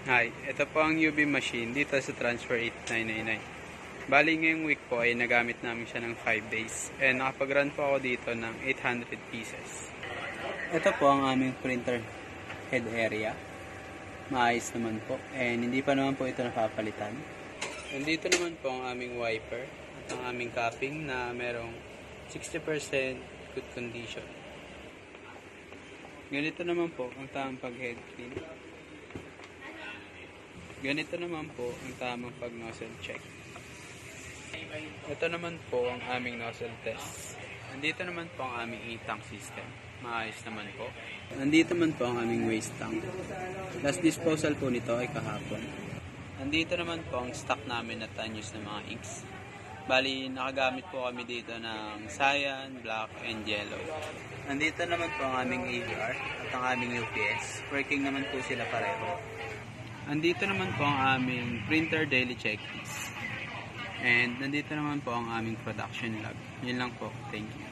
Hi, ito po ang UV machine dito sa Transfer 8999. Bali ngayong week po ay nagamit namin siya ng 5 days and nakapag-run po ako dito ng 800 pieces. Ito po ang aming printer head area. Maayos naman po and hindi pa naman po ito napapalitan. And dito naman po ang aming wiper at ang aming capping na merong 60% good condition. Ganito naman po ang tamang pag-head clean. Ganito naman po ang tamang pag-nozzle check. Ito naman po ang aming nozzle test. Nandito naman po ang aming e-tank system. Maayos naman po. Nandito naman po ang aming waste tank. Last disposal po nito ay kahapon. Nandito naman po ang stock namin na tanyos ng mga inks. Bali, nakagamit po kami dito ng cyan, black, and yellow. Nandito naman po ang aming AVR at ang aming UPS. Working naman po sila pareho. Nandito naman po ang aming printer daily checklist. And nandito naman po ang aming production log. Yun lang po. Thank you.